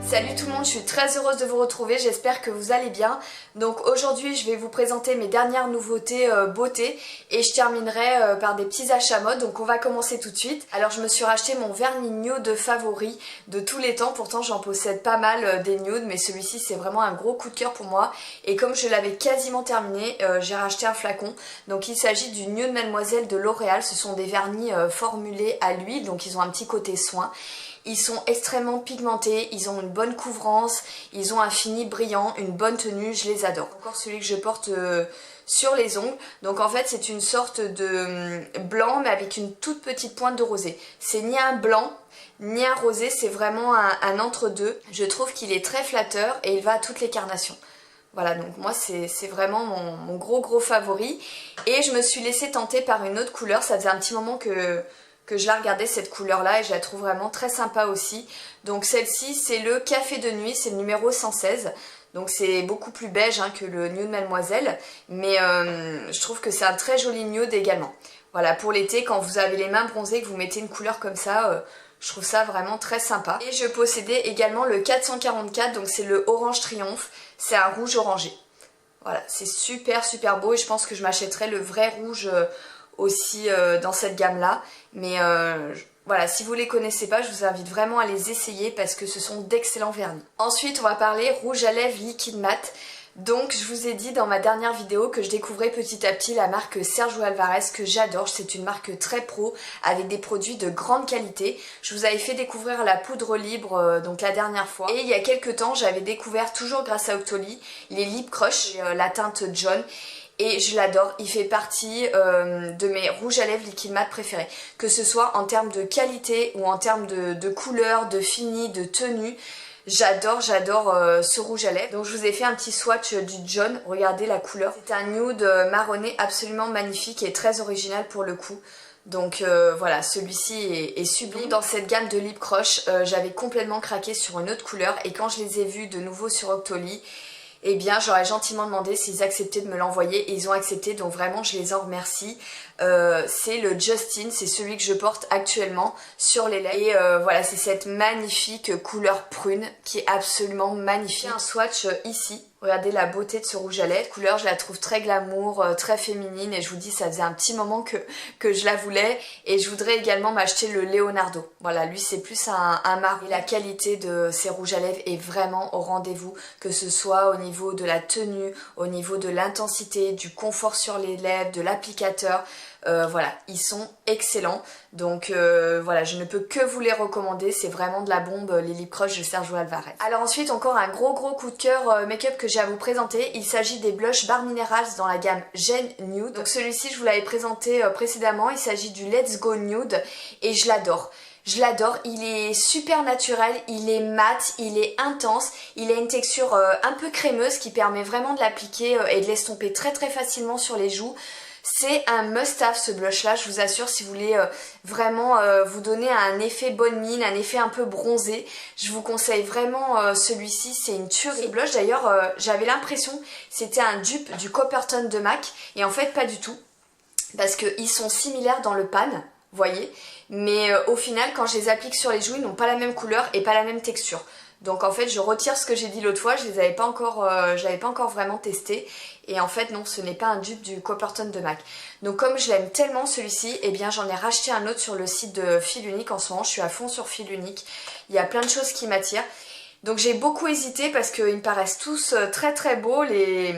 Salut tout le monde, je suis très heureuse de vous retrouver, j'espère que vous allez bien. Donc aujourd'hui je vais vous présenter mes dernières nouveautés beauté et je terminerai par des petits achats mode, donc on va commencer tout de suite. Alors je me suis racheté mon vernis nude favori de tous les temps, pourtant j'en possède pas mal des nudes, mais celui-ci c'est vraiment un gros coup de cœur pour moi. Et comme je l'avais quasiment terminé, j'ai racheté un flacon. Donc il s'agit du Nude Mademoiselle de L'Oréal, ce sont des vernis formulés à l'huile, donc ils ont un petit côté soin. Ils sont extrêmement pigmentés, ils ont une bonne couvrance, ils ont un fini brillant, une bonne tenue, je les adore. Encore celui que je porte sur les ongles, donc en fait c'est une sorte de blanc mais avec une toute petite pointe de rosé. C'est ni un blanc ni un rosé, c'est vraiment un entre-deux. Je trouve qu'il est très flatteur et il va à toutes les carnations. Voilà, donc moi c'est vraiment mon gros favori. Et je me suis laissée tenter par une autre couleur, ça faisait un petit moment que je la regardais cette couleur là et je la trouve vraiment très sympa aussi. Donc celle-ci c'est le Café de Nuit, c'est le numéro 116. Donc c'est beaucoup plus beige que le Nude Mademoiselle, mais je trouve que c'est un très joli nude également. Voilà, pour l'été quand vous avez les mains bronzées, que vous mettez une couleur comme ça, je trouve ça vraiment très sympa. Et je possédais également le 444, donc c'est le Orange Triomphe, c'est un rouge orangé. Voilà, c'est super beau et je pense que je m'achèterai le vrai rouge aussi dans cette gamme là, mais voilà, si vous les connaissez pas, je vous invite vraiment à les essayer parce que ce sont d'excellents vernis. Ensuite on va parler rouge à lèvres liquide mat. Donc je vous ai dit dans ma dernière vidéo que je découvrais petit à petit la marque Sergio Alvarez que j'adore. C'est une marque très pro avec des produits de grande qualité. Je vous avais fait découvrir la poudre libre donc la dernière fois. Et il y a quelques temps j'avais découvert, toujours grâce à Octoly, les Lip Crush, la teinte jaune. Et je l'adore, il fait partie de mes rouges à lèvres liquide mat préférés. Que ce soit en termes de qualité ou en termes de couleur, de fini, de tenue. J'adore ce rouge à lèvres. Donc je vous ai fait un petit swatch du jaune, regardez la couleur. C'est un nude marronné absolument magnifique et très original pour le coup. Donc voilà, celui-ci est sublime. Dans cette gamme de Lip Crush, j'avais complètement craqué sur une autre couleur. Et quand je les ai vus de nouveau sur Octoly, eh bien j'aurais gentiment demandé s'ils acceptaient de me l'envoyer et ils ont accepté, donc vraiment je les en remercie. C'est le Justin, c'est celui que je porte actuellement sur les lèvres et voilà, c'est cette magnifique couleur prune qui est absolument magnifique. J'ai un swatch ici, regardez la beauté de ce rouge à lèvres. Couleur, je la trouve très glamour, très féminine et je vous dis ça faisait un petit moment que je la voulais. Et je voudrais également m'acheter le Leonardo. Voilà, lui c'est plus un marron. Et la qualité de ces rouges à lèvres est vraiment au rendez-vous, que ce soit au niveau de la tenue, au niveau de l'intensité, du confort sur les lèvres, de l'applicateur. Voilà, ils sont excellents, donc voilà, je ne peux que vous les recommander, c'est vraiment de la bombe, les Lip Crush de Sergio Alvarez. Alors ensuite, encore un gros coup de cœur make-up que j'ai à vous présenter, il s'agit des blushs Bare Minerals dans la gamme Gen Nude. Donc celui-ci, je vous l'avais présenté précédemment, il s'agit du Let's Go Nude et je l'adore. Je l'adore, il est super naturel, il est mat, il est intense, il a une texture un peu crémeuse qui permet vraiment de l'appliquer et de l'estomper très facilement sur les joues. C'est un must-have ce blush là, je vous assure, si vous voulez vraiment vous donner un effet bonne mine, un effet un peu bronzé, je vous conseille vraiment celui-ci, c'est une tuerie. Ce blush d'ailleurs, j'avais l'impression c'était un dupe du Coppertone de MAC et en fait pas du tout, parce qu'ils sont similaires dans le pan, vous voyez, mais au final quand je les applique sur les joues, ils n'ont pas la même couleur et pas la même texture. Donc en fait je retire ce que j'ai dit l'autre fois, je l'avais pas encore vraiment testé. Et en fait non, ce n'est pas un dupe du Coppertone de MAC. Donc comme je l'aime tellement celui-ci, eh bien j'en ai racheté un autre sur le site de Fil Unique en ce moment. Je suis à fond sur Fil Unique. Il y a plein de choses qui m'attirent. Donc j'ai beaucoup hésité parce qu'ils me paraissent tous très beaux les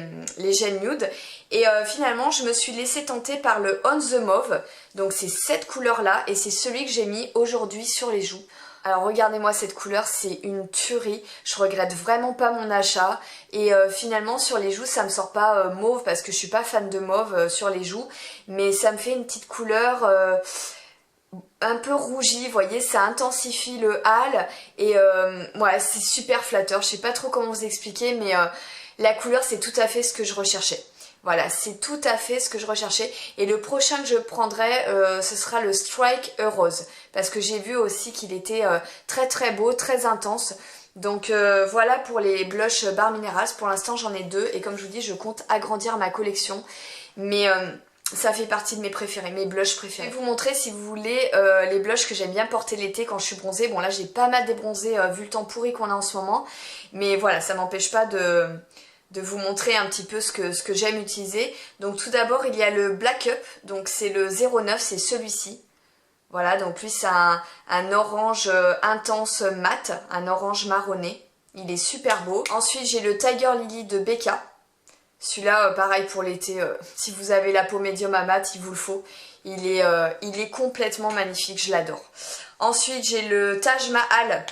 Gen Nude. Et finalement je me suis laissée tenter par le On The Mauve. Donc c'est cette couleur là et c'est celui que j'ai mis aujourd'hui sur les joues. Alors regardez-moi cette couleur, c'est une tuerie, je regrette vraiment pas mon achat et finalement sur les joues ça me sort pas mauve parce que je suis pas fan de mauve sur les joues, mais ça me fait une petite couleur un peu rougie, vous voyez, ça intensifie le hâle et ouais, c'est super flatteur, je sais pas trop comment vous expliquer mais la couleur c'est tout à fait ce que je recherchais. Voilà, c'est tout à fait ce que je recherchais. Et le prochain que je prendrai, ce sera le Strike Rose. Parce que j'ai vu aussi qu'il était très beau, très intense. Donc voilà pour les blushs Bare Minerals. Pour l'instant, j'en ai deux. Et comme je vous dis, je compte agrandir ma collection. Mais Ça fait partie de mes préférés, mes blushs préférés. Je vais vous montrer si vous voulez les blushs que j'aime bien porter l'été quand je suis bronzée. Bon là j'ai pas mal débronzé vu le temps pourri qu'on a en ce moment. Mais voilà, ça m'empêche pas de vous montrer un petit peu ce que j'aime utiliser. Donc tout d'abord il y a le Black Up, donc c'est le 09, c'est celui-ci. Voilà, donc lui c'est un orange intense mat, un orange marronné. Il est super beau. Ensuite j'ai le Tiger Lily de Becca. Celui-là, pareil pour l'été, si vous avez la peau médium à mat, il vous le faut. Il est complètement magnifique, je l'adore. Ensuite, j'ai le Taj Mahal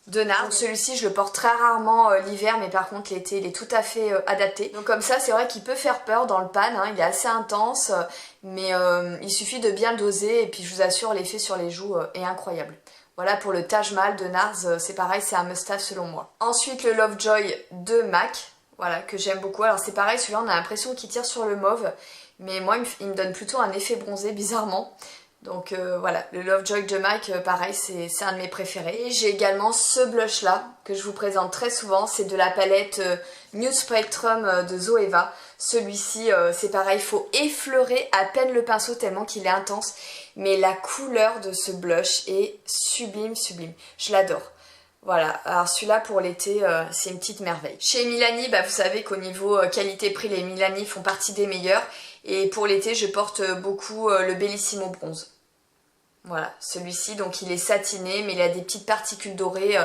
de NARS. Celui-ci, je le porte très rarement l'hiver, mais par contre, l'été, il est tout à fait adapté. Donc comme ça, c'est vrai qu'il peut faire peur dans le pan, hein, il est assez intense, mais il suffit de bien le doser, et puis je vous assure, l'effet sur les joues est incroyable. Voilà pour le Taj Mahal de NARS, c'est pareil, c'est un must-have selon moi. Ensuite, le Lovejoy de MAC. Voilà, que j'aime beaucoup. Alors c'est pareil, celui-là on a l'impression qu'il tire sur le mauve, mais moi il me donne plutôt un effet bronzé bizarrement. Donc voilà, le Lovejoy de MAC, pareil, c'est un de mes préférés. Et j'ai également ce blush là, que je vous présente très souvent, c'est de la palette Nude Spectrum de Zoeva. Celui-ci, c'est pareil, il faut effleurer à peine le pinceau tellement qu'il est intense. Mais la couleur de ce blush est sublime, sublime. Je l'adore. Voilà, alors celui-là pour l'été, c'est une petite merveille. Chez Milani, vous savez qu'au niveau qualité-prix, les Milani font partie des meilleurs. Et pour l'été, je porte beaucoup le Bellissimo Bronze. Voilà, celui-ci, donc il est satiné, mais il a des petites particules dorées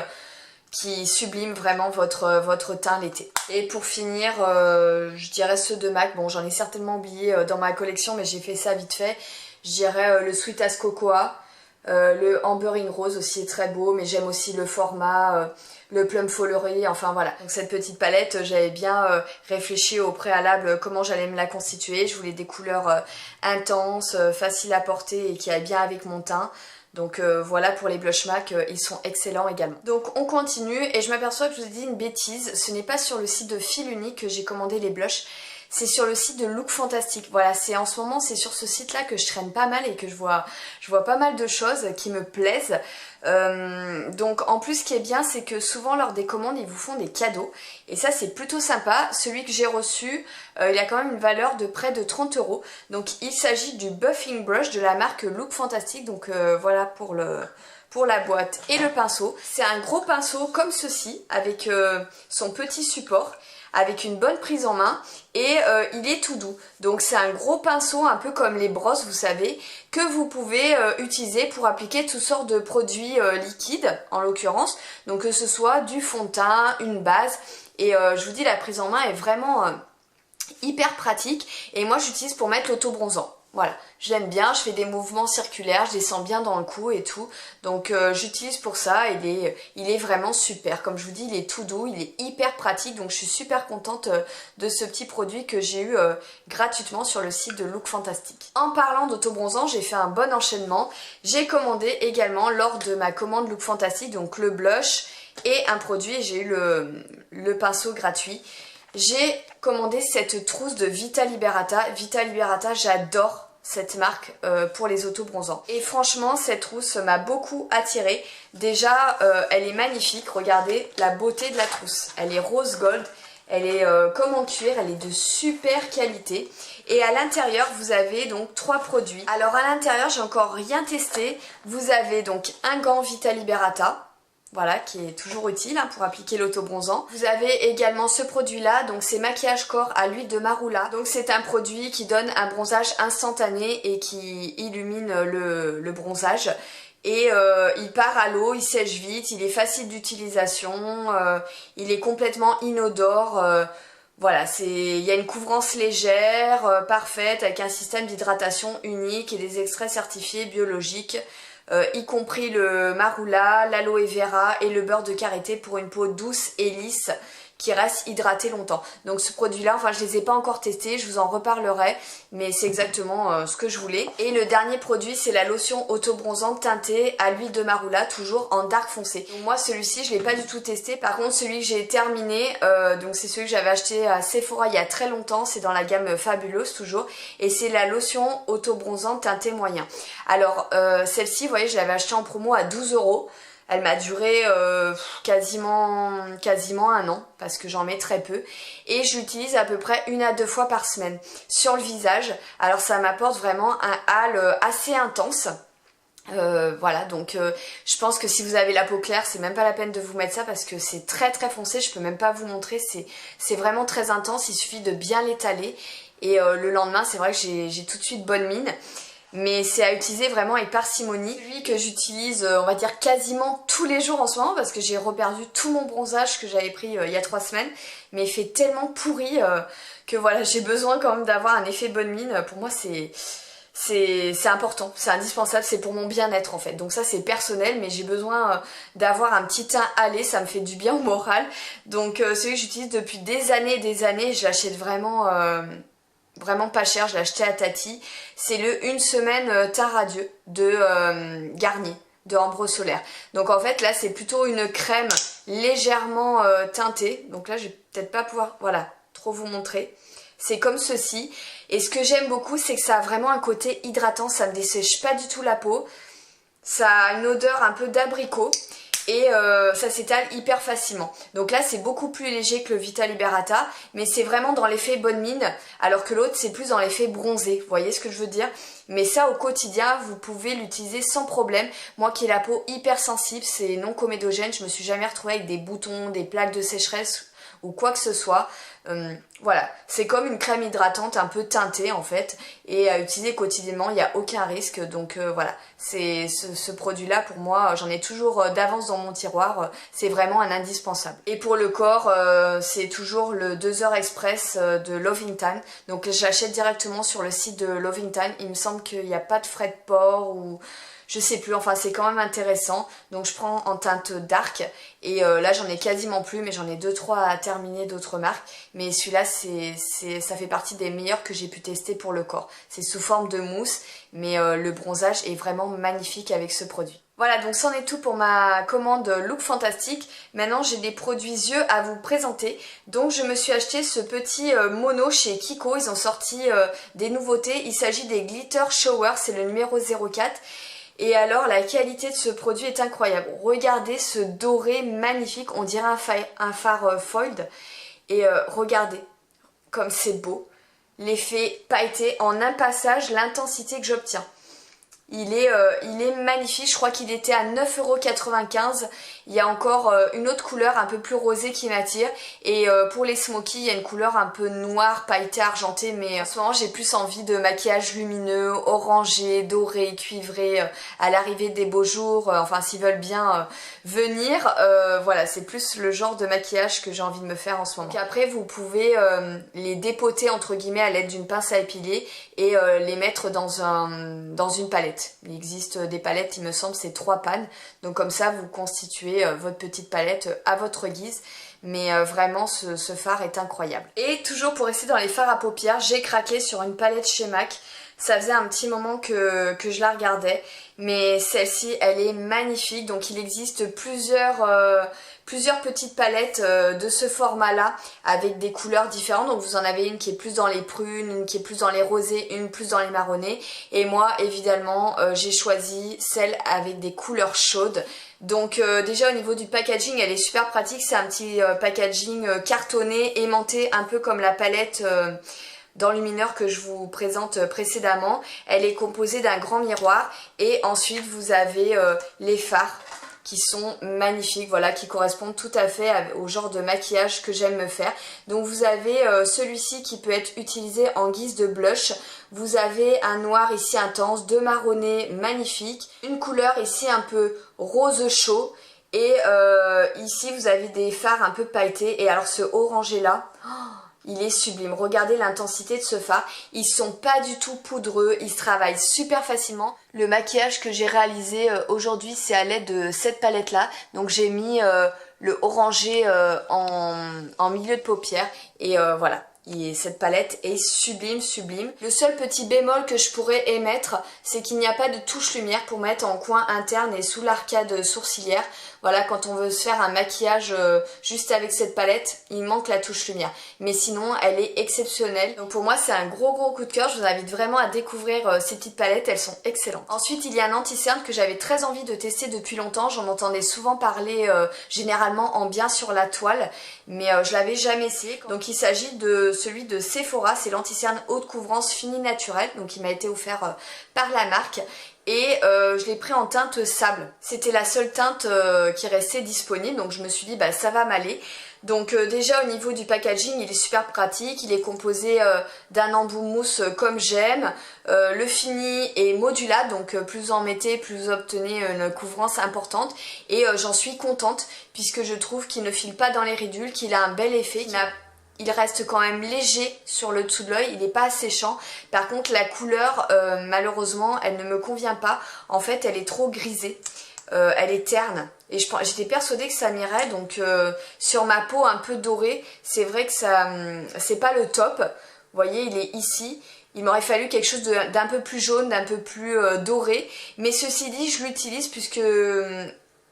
qui subliment vraiment votre teint l'été. Et pour finir, je dirais ceux de MAC. Bon, j'en ai certainement oublié dans ma collection, mais j'ai fait ça vite fait. Je dirais le Sweet as Cocoa. Le Amber in Rose aussi est très beau, mais j'aime aussi le format, le Plum Follery, enfin voilà. Donc cette petite palette, j'avais bien réfléchi au préalable comment j'allais me la constituer. Je voulais des couleurs intenses, faciles à porter et qui aillent bien avec mon teint. Donc voilà pour les blush MAC, ils sont excellents également. Donc on continue et je m'aperçois que je vous ai dit une bêtise, ce n'est pas sur le site de Fil Unique que j'ai commandé les blushs. C'est sur le site de Look Fantastic. Voilà, c'est en ce moment, c'est sur ce site-là que je traîne pas mal et que je vois pas mal de choses qui me plaisent. Donc en plus, ce qui est bien, c'est que souvent lors des commandes, ils vous font des cadeaux. Et ça, c'est plutôt sympa. Celui que j'ai reçu, il a quand même une valeur de près de 30 €. Donc il s'agit du Buffing Brush de la marque Look Fantastic. Donc voilà pour la boîte et le pinceau. C'est un gros pinceau comme ceci, avec son petit support, avec une bonne prise en main et il est tout doux. Donc c'est un gros pinceau un peu comme les brosses, vous savez, que vous pouvez utiliser pour appliquer toutes sortes de produits liquides en l'occurrence. Donc que ce soit du fond de teint, une base et je vous dis la prise en main est vraiment hyper pratique et moi j'utilise pour mettre l'auto-bronzant. Voilà, j'aime bien, je fais des mouvements circulaires, je descends bien dans le cou et tout. Donc j'utilise pour ça, il est vraiment super. Comme je vous dis, il est tout doux, il est hyper pratique. Donc je suis super contente de ce petit produit que j'ai eu gratuitement sur le site de Look Fantastic. En parlant d'auto-bronzant, j'ai fait un bon enchaînement. J'ai commandé également lors de ma commande Look Fantastic, donc le blush et un produit. J'ai eu le pinceau gratuit. J'ai commandé cette trousse de Vita Liberata. Vita Liberata, j'adore cette marque pour les auto-bronzants. Et franchement, cette trousse m'a beaucoup attirée. Déjà, elle est magnifique. Regardez la beauté de la trousse. Elle est rose gold. Elle est comme en cuir. Elle est de super qualité. Et à l'intérieur, vous avez donc 3 produits. Alors à l'intérieur, j'ai encore rien testé. Vous avez donc un gant Vita Liberata. Voilà, qui est toujours utile hein, pour appliquer l'auto-bronzant. Vous avez également ce produit-là, donc c'est maquillage corps à l'huile de marula. Donc c'est un produit qui donne un bronzage instantané et qui illumine le bronzage. Et il part à l'eau, il sèche vite, il est facile d'utilisation, il est complètement inodore. Voilà, il y a une couvrance légère, parfaite, avec un système d'hydratation unique et des extraits certifiés biologiques. Y compris le marula, l'aloe vera et le beurre de karité pour une peau douce et lisse qui reste hydratée longtemps. Donc ce produit-là, enfin je les ai pas encore testés, je vous en reparlerai, mais c'est exactement ce que je voulais. Et le dernier produit, c'est la lotion auto-bronzante teintée à l'huile de marula, toujours en dark foncé. Donc moi celui-ci, je l'ai pas du tout testé. Par contre, celui que j'ai terminé, donc c'est celui que j'avais acheté à Sephora il y a très longtemps, c'est dans la gamme Fabuleuse toujours, et c'est la lotion auto-bronzante teintée moyen. Alors celle-ci, vous voyez, je l'avais acheté en promo à 12 €. Elle m'a duré quasiment 1 an parce que j'en mets très peu et je l'utilise à peu près 1 à 2 fois par semaine sur le visage. Alors ça m'apporte vraiment un hâle assez intense. Voilà, donc je pense que si vous avez la peau claire, c'est même pas la peine de vous mettre ça parce que c'est très très foncé, je peux même pas vous montrer, c'est vraiment très intense, il suffit de bien l'étaler et le lendemain c'est vrai que j'ai tout de suite bonne mine. Mais c'est à utiliser vraiment avec parcimonie. Celui que j'utilise, on va dire quasiment tous les jours en ce moment parce que j'ai reperdu tout mon bronzage que j'avais pris il y a 3 semaines. Mais il fait tellement pourri que voilà, j'ai besoin quand même d'avoir un effet bonne mine. Pour moi c'est important, c'est indispensable, c'est pour mon bien-être en fait. Donc ça c'est personnel mais j'ai besoin d'avoir un petit teint hâlé, ça me fait du bien au moral. Donc celui que j'utilise depuis des années, je l'achète vraiment pas cher, je l'ai acheté à Tati. C'est le Une Semaine Teint Radieux de Garnier, de Ambre Solaire. Donc en fait là c'est plutôt une crème légèrement teintée. Donc là je vais peut-être pas pouvoir, voilà, trop vous montrer. C'est comme ceci. Et ce que j'aime beaucoup c'est que ça a vraiment un côté hydratant, ça ne dessèche pas du tout la peau. Ça a une odeur un peu d'abricot. Et ça s'étale hyper facilement. Donc là c'est beaucoup plus léger que le Vita Liberata, mais c'est vraiment dans l'effet bonne mine, alors que l'autre c'est plus dans l'effet bronzé, vous voyez ce que je veux dire? Mais ça au quotidien vous pouvez l'utiliser sans problème. Moi qui ai la peau hyper sensible, c'est non comédogène, je me suis jamais retrouvée avec des boutons, des plaques de sécheresse ou quoi que ce soit. Voilà, c'est comme une crème hydratante un peu teintée en fait et à utiliser quotidiennement, il n'y a aucun risque. Donc voilà, c'est ce produit là pour moi, j'en ai toujours d'avance dans mon tiroir, c'est vraiment un indispensable. Et pour le corps, c'est toujours le 2 heures express de Lovingtan. Donc j'achète directement sur le site de Lovingtan, il me semble qu'il n'y a pas de frais de port ou... Je sais plus, enfin c'est quand même intéressant. Donc je prends en teinte dark et là j'en ai quasiment plus, mais j'en ai 2-3 à terminer d'autres marques. Mais celui-là ça fait partie des meilleurs que j'ai pu tester pour le corps. C'est sous forme de mousse, mais le bronzage est vraiment magnifique avec ce produit. Voilà, donc c'en est tout pour ma commande Look Fantastique. Maintenant j'ai des produits yeux à vous présenter. Donc je me suis acheté ce petit mono chez Kiko. Ils ont sorti des nouveautés. Il s'agit des Glitter Shower, c'est le numéro 04. Et alors la qualité de ce produit est incroyable. Regardez ce doré magnifique, on dirait un fard foiled. Et regardez comme c'est beau. L'effet pailleté en un passage, l'intensité que j'obtiens. Il est magnifique, je crois qu'il était à 9,95 €. Il y a encore une autre couleur un peu plus rosée qui m'attire. Et pour les smokies, il y a une couleur un peu noire, pailletée, argentée. Mais en ce moment, j'ai plus envie de maquillage lumineux, orangé, doré, cuivré, à l'arrivée des beaux jours. Enfin, s'ils veulent bien venir, voilà, c'est plus le genre de maquillage que j'ai envie de me faire en ce moment. Donc après, vous pouvez les dépoter, entre guillemets, à l'aide d'une pince à épiler et les mettre dans une palette. Il existe des palettes, il me semble, c'est 3 pannes. Donc comme ça, vous constituez votre petite palette à votre guise. Mais vraiment, ce fard est incroyable. Et toujours pour rester dans les fards à paupières, j'ai craqué sur une palette chez MAC. Ça faisait un petit moment que je la regardais. Mais celle-ci, elle est magnifique. Donc il existe plusieurs petites palettes de ce format-là avec des couleurs différentes. Donc vous en avez une qui est plus dans les prunes, une qui est plus dans les rosés, une plus dans les marronnés. Et moi, évidemment, j'ai choisi celle avec des couleurs chaudes. Donc déjà au niveau du packaging, elle est super pratique. C'est un petit packaging cartonné, aimanté, un peu comme la palette... d'enlumineur que je vous présente précédemment. Elle est composée d'un grand miroir et ensuite vous avez les fards qui sont magnifiques, voilà, qui correspondent tout à fait au genre de maquillage que j'aime me faire. Donc vous avez celui-ci qui peut être utilisé en guise de blush. Vous avez un noir ici intense, 2 marronnés magnifiques, une couleur ici un peu rose chaud et ici vous avez des fards un peu pailletés. Et alors ce orangé là... Oh, il est sublime, regardez l'intensité de ce fard, ils sont pas du tout poudreux, ils se travaillent super facilement. Le maquillage que j'ai réalisé aujourd'hui c'est à l'aide de cette palette là, donc j'ai mis le orangé en milieu de paupière et voilà. cette palette est sublime, sublime. Le seul petit bémol que je pourrais émettre, c'est qu'il n'y a pas de touche lumière pour mettre en coin interne et sous l'arcade sourcilière. Voilà, quand on veut se faire un maquillage juste avec cette palette, il manque la touche lumière. Mais sinon, elle est exceptionnelle. Donc pour moi, c'est un gros coup de cœur. Je vous invite vraiment à découvrir ces petites palettes, elles sont excellentes. Ensuite, il y a un anti-cerne que j'avais très envie de tester depuis longtemps. J'en entendais souvent parler généralement en bien sur la toile, mais je l'avais jamais essayé. Donc il s'agit de celui de Sephora, c'est l'anti-cerne haute couvrance fini naturel. Donc il m'a été offert par la marque. Et je l'ai pris en teinte sable. C'était la seule teinte qui restait disponible, donc je me suis dit bah ça va m'aller. Donc déjà au niveau du packaging, il est super pratique, il est composé d'un embout mousse comme j'aime. Le fini est modulable, donc plus vous en mettez, plus vous obtenez une couvrance importante. Et j'en suis contente puisque je trouve qu'il ne file pas dans les ridules, qu'il a un bel effet. Il reste quand même léger sur le dessous de l'œil, il n'est pas séchant. Par contre la couleur, malheureusement, elle ne me convient pas. En fait, elle est trop grisée, elle est terne. Et j'étais persuadée que ça m'irait, donc sur ma peau un peu dorée, c'est vrai que ça, c'est pas le top. Vous voyez, il est ici. Il m'aurait fallu quelque chose d'un peu plus jaune, d'un peu plus doré. Mais ceci dit, je l'utilise puisque...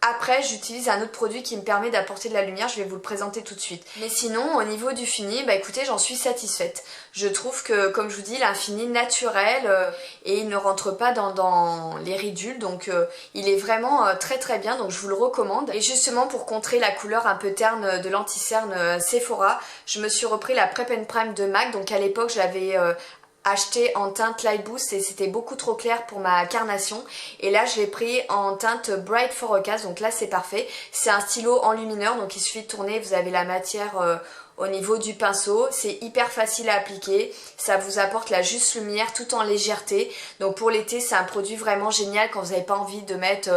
Après, j'utilise un autre produit qui me permet d'apporter de la lumière, je vais vous le présenter tout de suite. Mais sinon, au niveau du fini, bah écoutez, j'en suis satisfaite. Je trouve que, comme je vous dis, il a un fini naturel et il ne rentre pas dans les ridules, donc il est vraiment très bien, donc je vous le recommande. Et justement, pour contrer la couleur un peu terne de l'anti-cerne Sephora, je me suis repris la Prep and Prime de MAC, donc à l'époque, je l'avais... acheté en teinte Light Boost et c'était beaucoup trop clair pour ma carnation, et là je l'ai pris en teinte Bright Forecast, donc là c'est parfait. C'est un stylo enlumineur, donc il suffit de tourner, vous avez la matière au niveau du pinceau, c'est hyper facile à appliquer, ça vous apporte la juste lumière tout en légèreté. Donc pour l'été c'est un produit vraiment génial quand vous n'avez pas envie de mettre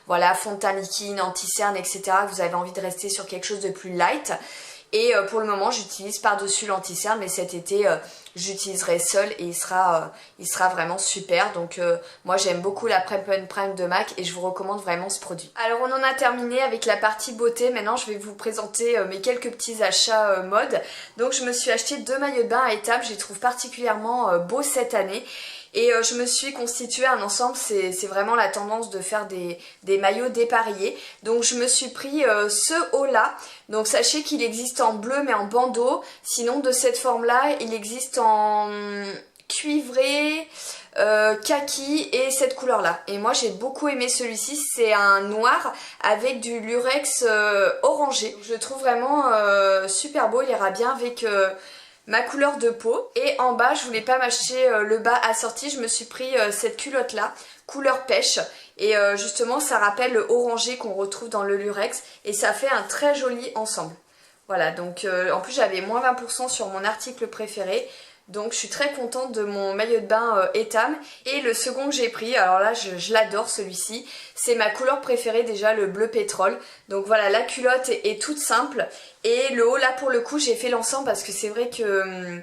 voilà, fond de teint liquide, anti-cerne, etc. Vous avez envie de rester sur quelque chose de plus light. Et pour le moment j'utilise par-dessus l'anti-cerne, mais cet été j'utiliserai seul et il sera vraiment super. Donc moi j'aime beaucoup la Prep and Prime de MAC et je vous recommande vraiment ce produit. Alors on en a terminé avec la partie beauté. Maintenant je vais vous présenter mes quelques petits achats mode. Donc je me suis acheté 2 maillots de bain à étapes, je les trouve particulièrement beaux cette année. Et je me suis constitué un ensemble, c'est vraiment la tendance de faire des maillots dépareillés. Donc je me suis pris ce haut-là. Donc sachez qu'il existe en bleu mais en bandeau. Sinon de cette forme-là, il existe en cuivré, kaki et cette couleur-là. Et moi j'ai beaucoup aimé celui-ci, c'est un noir avec du lurex orangé. Je le trouve vraiment super beau, il ira bien avec... ma couleur de peau. Et en bas, je voulais pas m'acheter le bas assorti, je me suis pris cette culotte là, couleur pêche. Et justement ça rappelle le orangé qu'on retrouve dans le lurex et ça fait un très joli ensemble. Voilà, donc en plus j'avais moins 20% sur mon article préféré. Donc je suis très contente de mon maillot de bain Etam. Et le second que j'ai pris, alors là je l'adore celui-ci, c'est ma couleur préférée déjà, le bleu pétrole. Donc voilà, la culotte est toute simple. Et le haut là pour le coup j'ai fait l'ensemble parce que c'est vrai que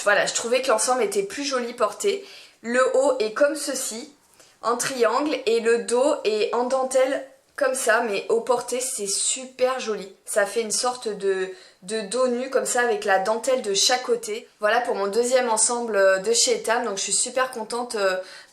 voilà, je trouvais que l'ensemble était plus joli porté. Le haut est comme ceci, en triangle, et le dos est en dentelle comme ça, mais au porté c'est super joli. Ça fait une sorte de dos nu comme ça avec la dentelle de chaque côté. Voilà pour mon deuxième ensemble de chez Etam, donc je suis super contente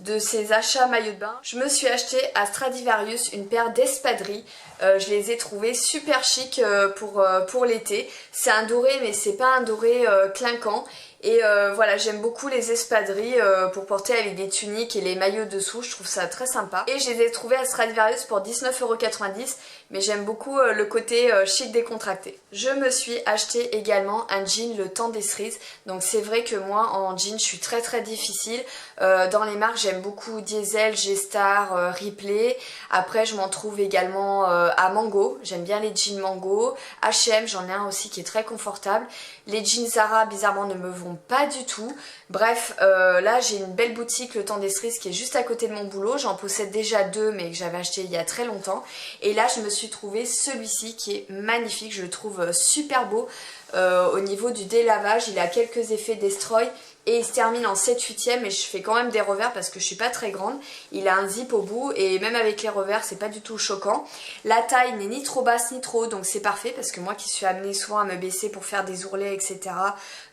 de ces achats maillot de bain. Je me suis acheté à Stradivarius une paire d'espadrilles. Je les ai trouvées super chic pour l'été. C'est un doré mais c'est pas un doré clinquant. Et voilà, j'aime beaucoup les espadrilles pour porter avec des tuniques et les maillots dessous, je trouve ça très sympa. Et je les ai trouvées à Stradivarius pour 19,90 €, mais j'aime beaucoup le côté chic décontracté. Je me suis acheté également un jean le temps des cerises. Donc c'est vrai que moi en jean je suis très difficile. Dans les marques j'aime beaucoup Diesel, G-Star, Ripley. Après je m'en trouve également à Mango, j'aime bien les jeans Mango. H&M, j'en ai un aussi qui est très confortable. Les jeans Zara bizarrement ne me vont pas du tout. Bref, là j'ai une belle boutique le temps des cerises qui est juste à côté de mon boulot. J'en possède déjà 2 mais que j'avais acheté il y a très longtemps. Et là je me suis trouvé celui-ci qui est magnifique, je le trouve super beau. Au niveau du délavage, il a quelques effets destroy et il se termine en 7/8e et je fais quand même des revers parce que je suis pas très grande. Il a un zip au bout et même avec les revers c'est pas du tout choquant. La taille n'est ni trop basse ni trop haute, donc c'est parfait parce que moi qui suis amenée souvent à me baisser pour faire des ourlets etc,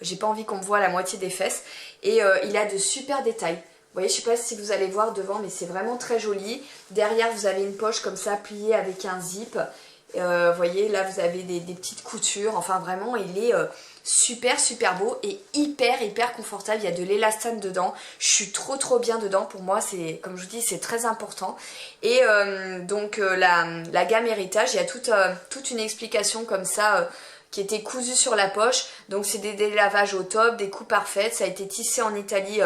j'ai pas envie qu'on me voit la moitié des fesses. Et il a de super détails. Vous voyez, je sais pas si vous allez voir devant, mais c'est vraiment très joli. Derrière vous avez une poche comme ça pliée avec un zip. Vous voyez, là vous avez des petites coutures. Enfin vraiment il est super beau et hyper confortable. Il y a de l'élastane dedans. Je suis trop bien dedans. Pour moi c'est, comme je vous dis, c'est très important. Et donc la gamme héritage, il y a toute une explication comme ça qui était cousue sur la poche. Donc c'est des délavages au top, des coupes parfaites. Ça a été tissé en Italie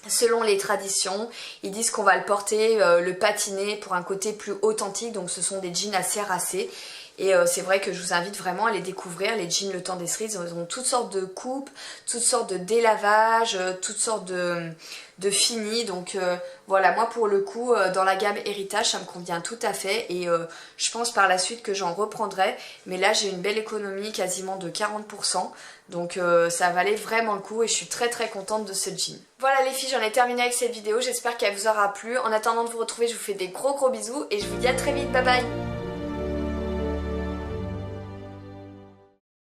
selon les traditions. Ils disent qu'on va le porter, le patiner pour un côté plus authentique. Donc ce sont des jeans assez racés. Et c'est vrai que je vous invite vraiment à les découvrir, les jeans Le Temps des Cerises. Ils ont toutes sortes de coupes, toutes sortes de délavages, toutes sortes de finis. Donc voilà, moi pour le coup, dans la gamme héritage, ça me convient tout à fait. Et je pense par la suite que j'en reprendrai. Mais là, j'ai une belle économie, quasiment de 40%. Donc ça valait vraiment le coup et je suis très contente de ce jean. Voilà les filles, j'en ai terminé avec cette vidéo. J'espère qu'elle vous aura plu. En attendant de vous retrouver, je vous fais des gros bisous et je vous dis à très vite. Bye bye!